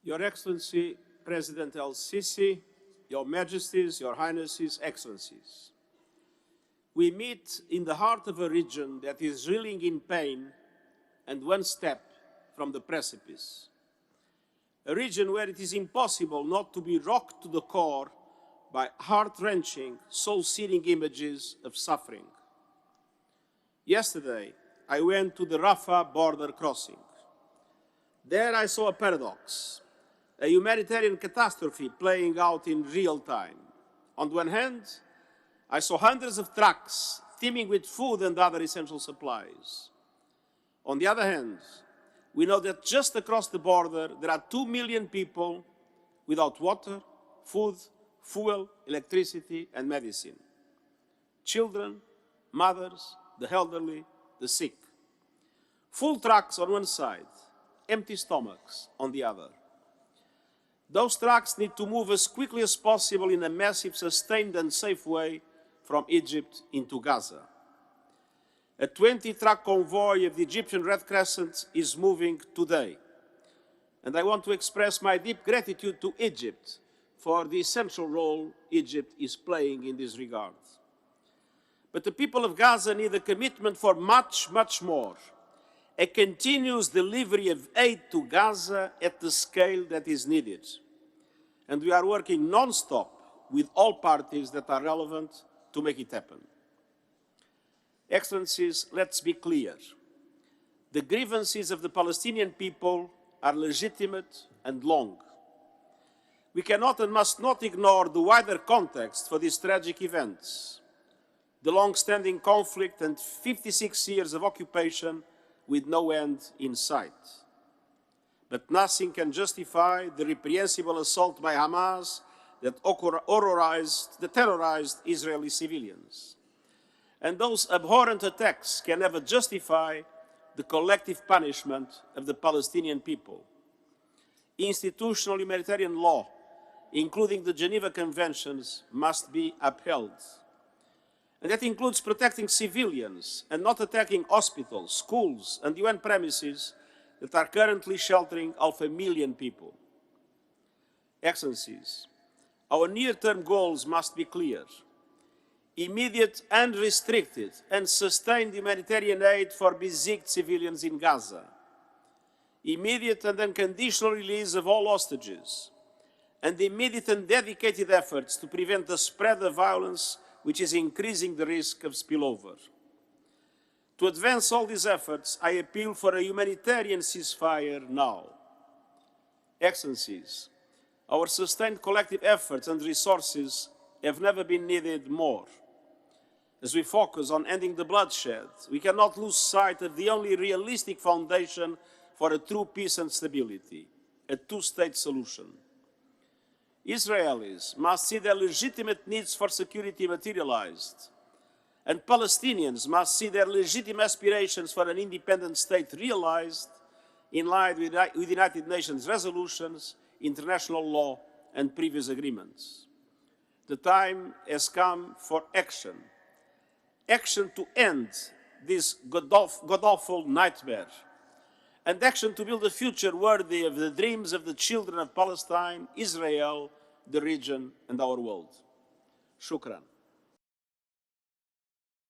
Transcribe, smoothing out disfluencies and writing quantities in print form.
Your Excellency, President El-Sisi, Your Majesties, Your Highnesses, Excellencies, we meet in the heart of a region that is reeling in pain and one step from the precipice. A region where it is impossible not to be rocked to the core by heart-wrenching, soul-searing images of suffering. Yesterday, I went to the Rafah border crossing. There I saw a paradox, a humanitarian catastrophe playing out in real time. On the one hand, I saw hundreds of trucks teeming with food and other essential supplies. On the other hand, we know that just across the border, there are 2 million people without water, food, fuel, electricity, and medicine. Children, mothers, the elderly, the sick. Full trucks on one side, empty stomachs on the other. Those trucks need to move as quickly as possible in a massive, sustained and safe way from Egypt into Gaza. A 20-truck convoy of the Egyptian Red Crescent is moving today. And I want to express my deep gratitude to Egypt for the essential role Egypt is playing in this regard. But the people of Gaza need a commitment for much, much more. A continuous delivery of aid to Gaza at the scale that is needed. And we are working non-stop with all parties that are relevant to make it happen. Excellencies, let's be clear. The grievances of the Palestinian people are legitimate and long. We cannot and must not ignore the wider context for these tragic events. The long-standing conflict and 56 years of occupation with no end in sight. But nothing can justify the reprehensible assault by Hamas that terrorized Israeli civilians. And those abhorrent attacks can never justify the collective punishment of the Palestinian people. Institutional humanitarian law, including the Geneva Conventions, must be upheld. And that includes protecting civilians and not attacking hospitals, schools, and UN premises that are currently sheltering 500,000 people. Excellencies, our near-term goals must be clear. Immediate, unrestricted, and sustained humanitarian aid for besieged civilians in Gaza. Immediate and unconditional release of all hostages. And immediate and dedicated efforts to prevent the spread of violence which is increasing the risk of spillover. To advance all these efforts, I appeal for a humanitarian ceasefire now. Excellencies, our sustained collective efforts and resources have never been needed more. As we focus on ending the bloodshed, we cannot lose sight of the only realistic foundation for a true peace and stability, a two-state solution. Israelis must see their legitimate needs for security materialized, and Palestinians must see their legitimate aspirations for an independent state realized in line with United Nations resolutions, international law, and previous agreements. The time has come for action. Action to end this god-awful nightmare, and action to build a future worthy of the dreams of the children of Palestine, Israel, the region, and our world. Shukran.